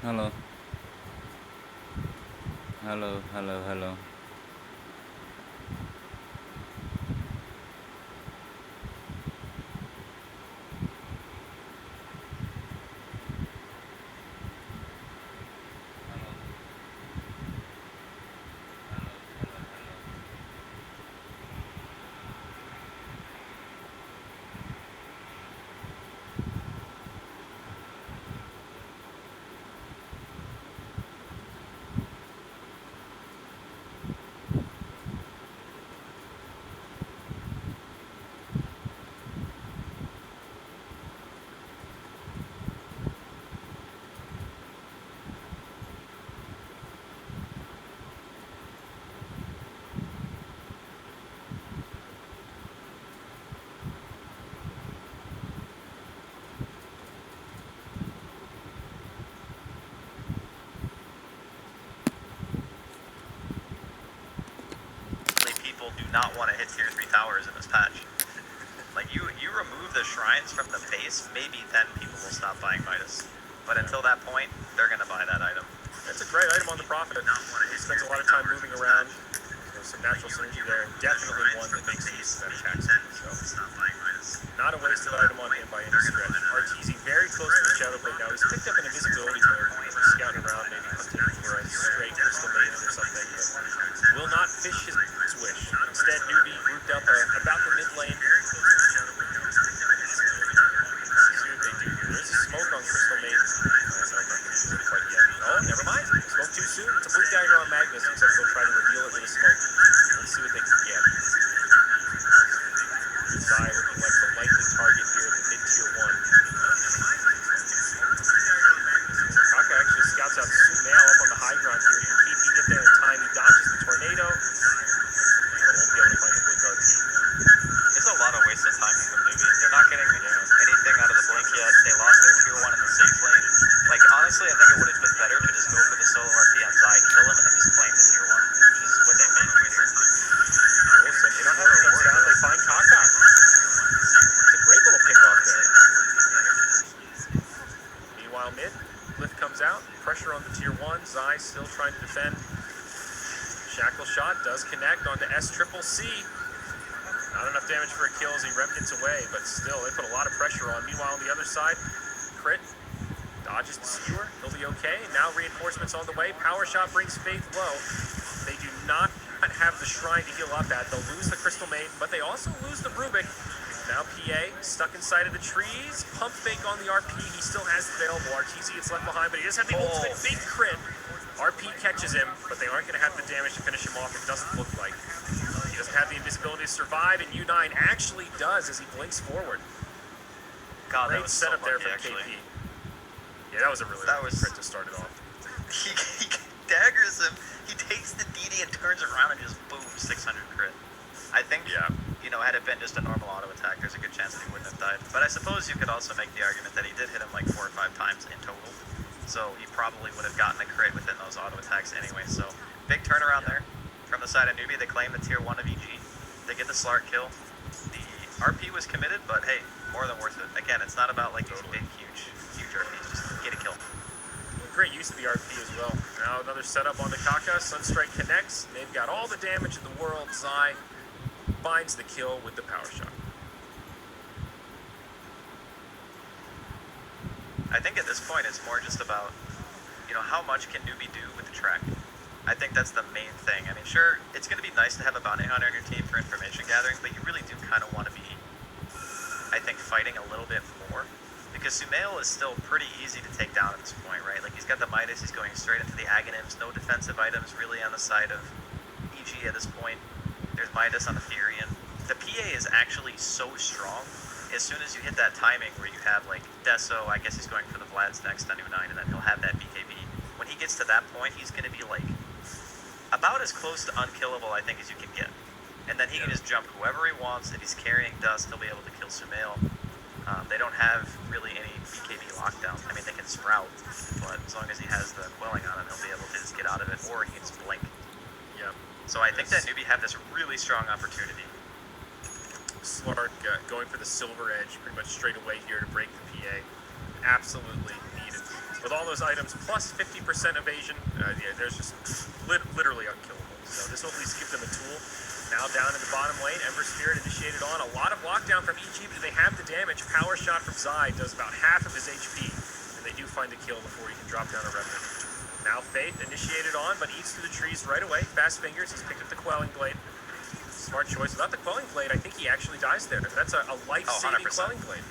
Hello, hello, hello, hello. People do not want to hit tier 3 towers in this patch. Like, you remove the shrines from the base, maybe then people will stop buying Midas. But until that point, they're going to buy that item. It's a great item on the Prophet. He spends a lot of time moving around. There's some natural synergy there, and definitely one that makes use of that attack speed. So, not a wasted item on him by any stretch. RTZ very close to the Shadow Blade now. He's picked up an invisibility there, scouting around, maybe hunting for a straight Crystal Maiden or something, but will not fish his wish. Instead, Newbee grouped up about the mid lane. There's a smoke on Crystal Maiden. Not quite yet. Oh, never mind. Smoke too soon. It's a blink dagger on Magnus, except they'll try to reveal it with a smoke. Let's see what they can get. Zai looking like the likely target here at the mid-tier 1. Kaka actually scouts out Sumail up on the high ground here. Can KP get there in time? He dodges the tornado. But won't be able to find the blink RT. There's a lot of wasted timing from Newbee. They're not getting anything out of the blink yet. They lost their tier 1 in the safe lane. Like, honestly, I think it would have been better to just go for the solo RP on Zai, kill him, and then just claim the tier 1, which is what they made here. Listen, they don't have a reward down. They find Kaka. It's a great little pick-off there. Meanwhile, mid, Glyph comes out. Pressure on the tier 1. Zai still trying to defend. Shackle shot does connect onto S-Triple-C. Not enough damage for a kill as he remnants away, but still, they put a lot of pressure on. Meanwhile, on the other side, Crit dodges the skewer. He'll be okay. Now reinforcements on the way. Power shot brings Faith low. They do not have the shrine to heal up at. They'll lose the Crystal Maiden, but they also lose the Rubik. Now PA stuck inside of the trees. Pump fake on the RP. He still has it available. RTZ gets left behind, but he does have the ultimate big crit. RP catches him, but they aren't going to have the damage to finish him off. It doesn't look like. He doesn't have the invisibility to survive, and U9 actually does as he blinks forward. God, Great that was setup so there lucky, for actually. KP. Yeah, that was a really good crit to start it off. He daggers him, he takes the DD and turns around and just boom, 600 crit. I think, had it been just a normal auto attack, there's a good chance that he wouldn't have died. But I suppose you could also make the argument that he did hit him like 4 or 5 times in total. So he probably would have gotten a crit within those auto attacks anyway. So big turnaround there from the side of Newbee. They claim the tier 1 of EG. They get the Slark kill. The RP was committed, but hey, more than worth it. Again, it's not about like these big, huge RPs. Just get a kill. Great use of the RP as well. Now another setup on the Kaka. Sunstrike connects. They've got all the damage in the world. Zai finds the kill with the power shot. I think at this point it's more just about, how much can Newbee do with the track? I think that's the main thing. I mean, sure, it's going to be nice to have a bounty hunter on your team for information gathering, but you really do kind of want to be, I think, fighting a little bit more. Because Sumail is still pretty easy to take down at this point, right? Like, he's got the Midas, he's going straight into the Aghanims, no defensive items really on the side of EG at this point. There's Midas on the Therian. The PA is actually so strong. As soon as you hit that timing where you have, like, Deso, I guess he's going for the Vlad's next on U9, and then he'll have that BKB. When he gets to that point, he's going to be, like, about as close to unkillable, I think, as you can get. And then he can just jump whoever he wants. If he's carrying Dust, he'll be able to kill Sumail. They don't have really any BKB lockdown. I mean, they can sprout, but as long as he has the quelling on him, he'll be able to just get out of it, or he can just blink. Yeah. So I think that Newbee have this really strong opportunity. Slark going for the silver edge pretty much straight away here to break the PA. Absolutely needed. with all those items plus 50% evasion, yeah, there's just literally unkillable. So this will at least give them a tool. Now down in the bottom lane, Ember Spirit initiated on. A lot of lockdown from EG, but they have the damage. Power Shot from Zai does about half of his HP, and they do find the kill before he can drop down a Revenant. Now Faith initiated on, but eats through the trees right away. Fast fingers, he's picked up the Quelling Blade. Smart choice. Without the Quelling Blade, I think he actually dies there. That's a life-saving Quelling Blade.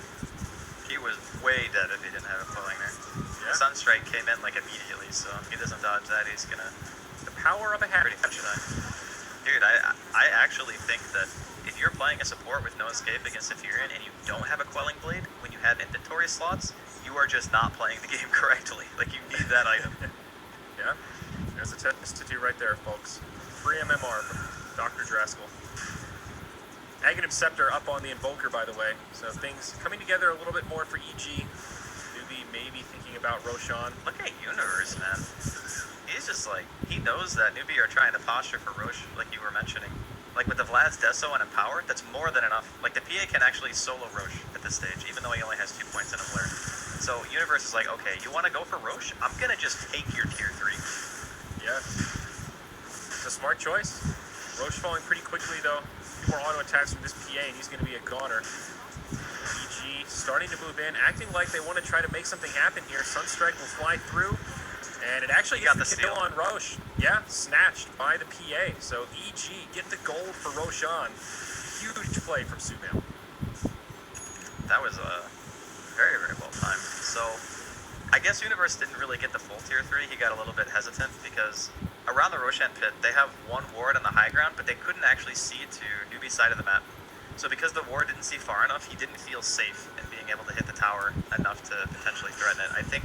He was way dead if he didn't have a Quelling there. Yeah. Sunstrike came in like immediately, so if he doesn't dodge that, he's gonna The power of a hat. pretty much die. Dude, I actually think that if you're playing a support with no escape against Ethereum and you don't have a Quelling Blade when you have inventory slots, you are just not playing the game correctly. Like, you need that item. Yeah, there's a test to do right there, folks. Free MMR from Dr. Draskell. Aghanim Scepter up on the Invoker, by the way. So things coming together a little bit more for EG. Newbee maybe thinking about Roshan. Look at Universe, man. He's just like, he knows that Newbee are trying to posture for Roche, like you were mentioning. Like with the Vlad's Deso and Empower, that's more than enough. Like the PA can actually solo Roche at this stage, even though he only has 2 points in a flare. So Universe is like, okay, you want to go for Roche? I'm going to just take your tier 3. Yeah. It's a smart choice. Roche falling pretty quickly, though. Two more auto attacks from this PA, and he's going to be a goner. EG starting to move in, acting like they want to try to make something happen here. Sunstrike will fly through, and it actually gets the kill on Roche. Yeah, snatched by the PA. So EG get the gold for Roshan. Huge play from Sumail. That was very, very well timed. So I guess Universe didn't really get the full tier 3. He got a little bit hesitant because around the Roshan pit, they have one ward on the high ground, but they couldn't actually see to Newbee's side of the map. So because the ward didn't see far enough, he didn't feel safe in being able to hit the tower enough to potentially threaten it. I think,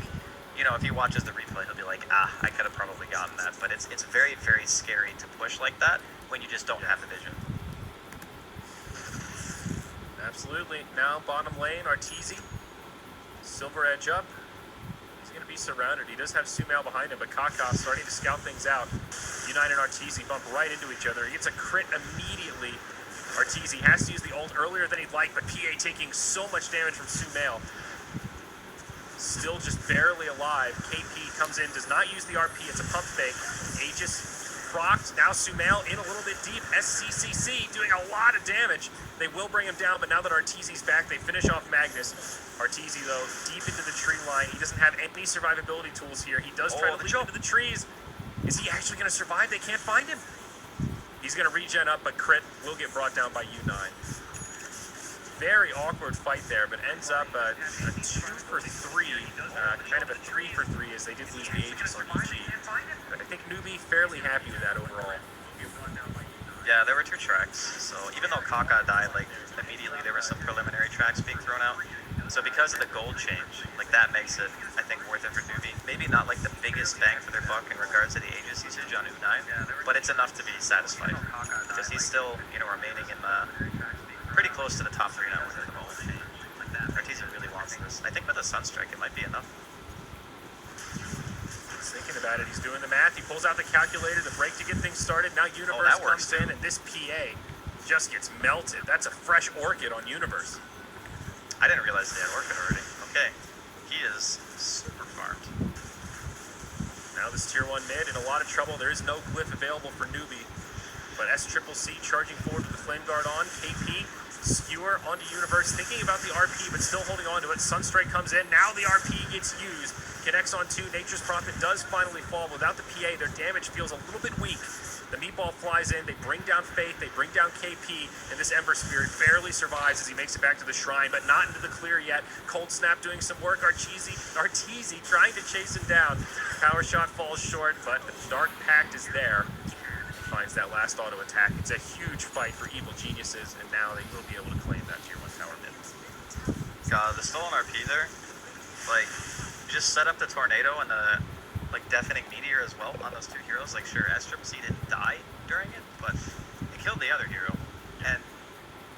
you know, if he watches the replay, he'll be like, I could have probably gotten that. But it's very, very scary to push like that when you just don't have the vision. Absolutely. Now bottom lane, Arteezy. Silver Edge up. He's going to be surrounded. He does have Sumail behind him, but Kaka starting to scout things out. United and Arteezy bump right into each other. He gets a crit immediately. Arteezy has to use the ult earlier than he'd like, but PA taking so much damage from Sumail. Still just barely alive. KP comes in, does not use the RP. It's a pump fake. Aegis procced. Now Sumail in a little bit deep. SCCC doing a lot of damage. They will bring him down, but now that Arteezy's back, they finish off Magnus. Arteezy, though, deep into the tree line. He doesn't have any survivability tools here. He does try to leap into the trees. Is he actually going to survive? They can't find him. He's going to regen up, but crit will get brought down by U9. Very awkward fight there, but ends up a 2 for 3, kind of a 3 for 3 as they did lose the Aegis on EG. But I think Newbee fairly happy with that overall. Yeah, there were 2 tracks, so even though Kaka died, like, immediately there were some preliminary tracks being thrown out. So because of the gold change, like, that makes it, I think, worth it for Newbee. Maybe not, like, the biggest bang for their buck in regards to the Aegis usage on U9, but it's enough to be satisfied. Because he's still, you know, remaining in pretty close to the top 3 now at the moment. Arteezy really wants this. I think with a Sunstrike, it might be enough. Thinking about it, he's doing the math. He pulls out the calculator, the break to get things started. Now Universe comes in, and this PA just gets melted. That's a fresh Orchid on Universe. I didn't realize they had Orchid already. Okay. He is super farmed. Now this tier 1 mid in a lot of trouble. There is no glyph available for Newbee. But SCCC charging forward with the Flame Guard on. KP, Skewer onto Universe, thinking about the RP, but still holding on to it. Sunstrike comes in. Now the RP gets used. Connects on 2. Nature's Prophet does finally fall. Without the PA, their damage feels a little bit weak. The meatball flies in. They bring down Faith. They bring down KP. And this Ember Spirit barely survives as he makes it back to the shrine, but not into the clear yet. Cold Snap doing some work. Arteezy trying to chase him down. Power Shot falls short, but the Dark Pact is there. Finds that last auto attack. It's a huge fight for Evil Geniuses, and now they will be able to claim that tier 1 tower mid. God, the stolen RP there, like, just set up the Tornado and the, like, Deafening Meteor as well on those 2 heroes. Like, sure, SCCC didn't die during it, but it killed the other hero. And,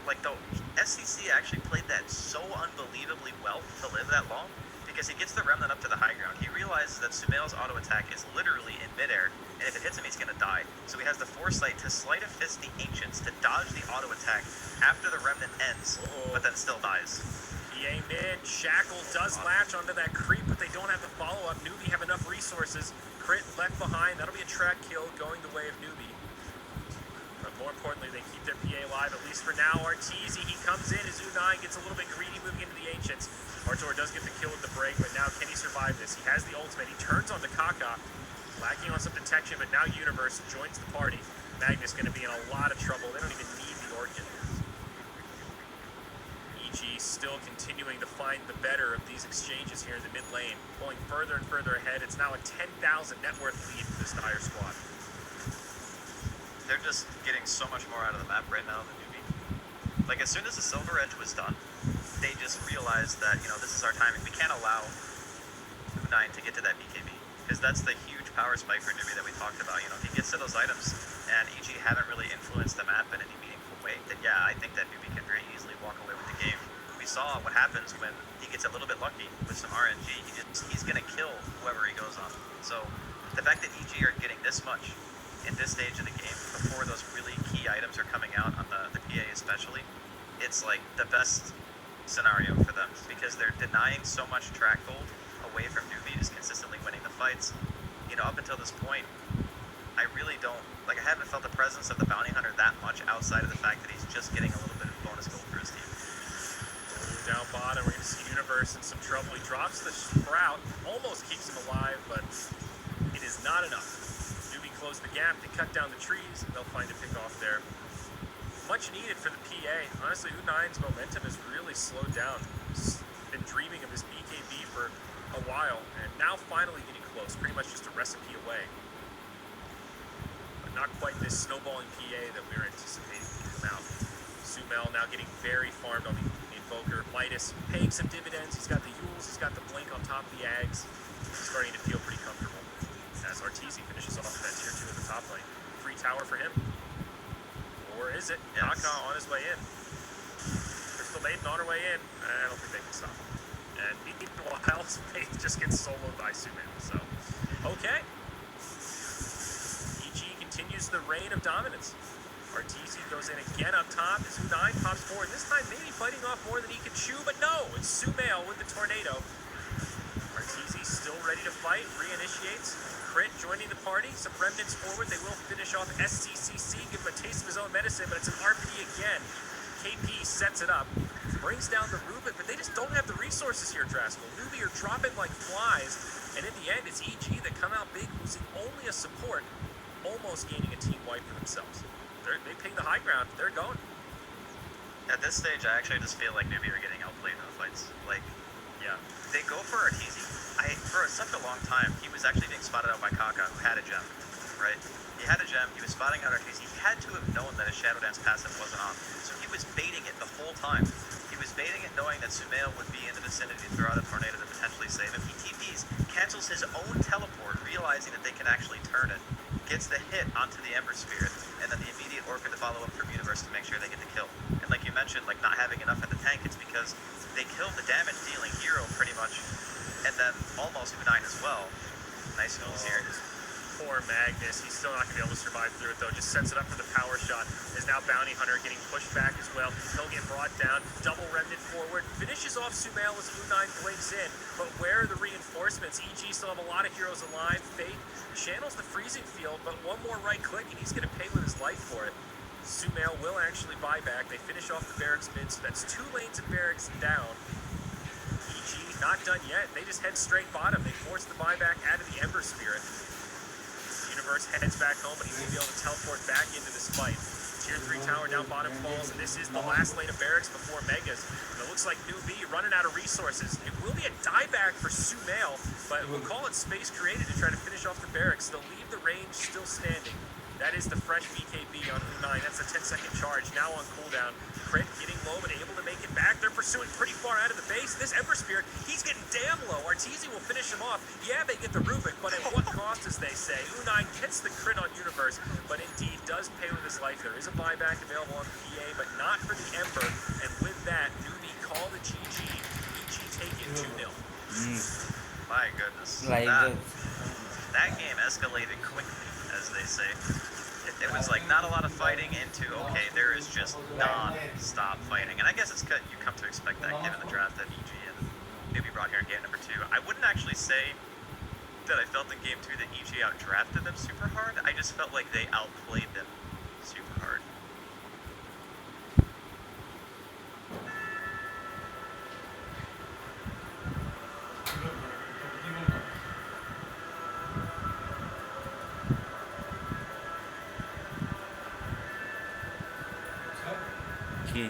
like, the SCC actually played that so unbelievably well to live that long, because he gets the Remnant up to the high ground. He realizes that Sumail's auto attack is literally in midair, and if it hits him, he's going to die. So he has the foresight to Sleight of Fist the Ancients to dodge the auto attack after the Remnant ends, but then still dies. He PA mid. Shackle does latch onto that creep, but they don't have the follow-up. Newbee have enough resources. Crit left behind. That'll be a track kill going the way of Newbee. But more importantly, they keep their PA alive, at least for now. Arteezy, he comes in as U9 gets a little bit greedy moving into the Ancients. Artur does get the kill with the break, but now can he survive this? He has the ultimate. He turns onto Kaka, lacking on some detection, but now Universe joins the party. Magnus going to be in a lot of trouble. They don't even need the Orchid. EG still continuing to find the better of these exchanges here in the mid lane, pulling further and further ahead. It's now a 10,000 net worth lead for this Dire squad. They're just getting so much more out of the map right now than Newbee. Like, as soon as the Silver Edge was done, they just realized that, you know, this is our timing. We can't allow U9 to get to that BKB, because that's the huge power spike for Newbee that we talked about. You know, if he gets to those items and EG haven't really influenced the map in any meaningful way, then yeah, I think that Newbee can very easily walk away with the game. We saw what happens when he gets a little bit lucky with some RNG. He's going to kill whoever he goes on. So the fact that EG are getting this much in this stage of the game before those really key items are coming out on the PA especially, it's like the best scenario for them, because they're denying so much track gold away from Newbee, just consistently winning the fights. You know, up until this point, I really don't, like, I haven't felt the presence of the bounty hunter that much outside of the fact that he's just getting a little bit of bonus gold for his team. Down bottom, we're going to see Universe in some trouble. He drops the Sprout, almost keeps him alive, but it is not enough. Newbee close the gap, they cut down the trees, and they'll find a pick off there. Much needed for the PA. Honestly, U9's momentum has really slowed down. He's been dreaming of his BKB for a while, and now finally getting close, pretty much just a recipe away. But not quite this snowballing PA that we were anticipating to come out. Sumail now getting very farmed on the Invoker. Midas paying some dividends. He's got the Yules, he's got the Blink on top of the Ags. He's starting to feel pretty comfortable as Arteezy finishes off that tier 2 in the top lane. Free tower for him. Or is it? Yes. Kaka on his way in. Crystal Maiden on her way in. I don't think they can stop him. And meanwhile, Faith just gets soloed by Sumail. So, okay. EG continues the reign of dominance. Arteezy goes in again up top as U9 pops forward. This time maybe fighting off more than he can chew, but no, it's Sumail with the tornado. Arteezy still ready to fight, reinitiates. Crit joining the party, some remnants forward. They will finish off SCCC, give him a taste of his own medicine, but it's an RPD again. KP sets it up, brings down the Rubik, but they just don't have the resources here, Draskell. Newbee are dropping like flies, and in the end, it's EG that come out big, losing only a support, almost gaining a team wipe for themselves. They ping the high ground. They're going. At this stage, I actually just feel like Newbee are getting outplayed in the fights. Like, Yeah. they go for Arteezy. For such a long time, he was actually being spotted out by Kaka, who had a gem, right? He had a gem, he was spotting out Arteezy. He had to have known that his Shadow Dance passive wasn't on. So he was baiting it the whole time. He was baiting it knowing that Sumail would be in the vicinity to throw out a tornado to potentially save him. He TPs, cancels his own teleport, realizing that they can actually turn it, gets the hit onto the Ember Spirit, and then the immediate Orchid to follow up from Universe to make sure they get the kill. And like you mentioned, like not having enough at the tank, it's because they killed the damage dealing hero pretty much, and then almost U9 as well. Nice kills here. Poor Magnus. He's still not going to be able to survive through it, though. Just sets it up for the power shot. Is now Bounty Hunter getting pushed back as well. He'll get brought down. Double Remnant forward. Finishes off Sumail as U9 blinks in. But where are the reinforcements? EG still have a lot of heroes alive. Fate channels the freezing field, but one more right click, and he's going to pay with his life for it. Sumail will actually buy back. They finish off the barracks mid, so that's 2 lanes of barracks down. EG not done yet. They just head straight bottom. They force the buyback out of the Ember Spirit. Universe heads back home, but he will be able to teleport back into this fight. Tier 3 tower down bottom falls, and this is the last lane of barracks before Megas. And it looks like Newbee running out of resources. It will be a dieback for Sumail, but we'll call it space created to try to finish off the barracks. They'll leave the range still standing. That is the fresh BKB on U9. That's a 10-second charge, now on cooldown. Crit getting low, but able to make it back. They're pursuing pretty far out of the base. This Ember Spirit, he's getting damn low. Arteezy will finish him off. Yeah, they get the Rubik, but at what cost, as they say? U9 gets the crit on Universe, but indeed does pay with his life. There is a buyback available on the PA, but not for the Ember. And with that, Newbee call the GG. EG take it 2-0. My goodness. Like That game escalated quickly, as they say. It It was like not a lot of fighting into, okay, there is just non-stop fighting. And I guess it's you come to expect that given the draft that EG and Newbee brought here in game number 2. I wouldn't actually say that I felt in game 2 that EG outdrafted them super hard. I just felt like they outplayed them super hard. Key.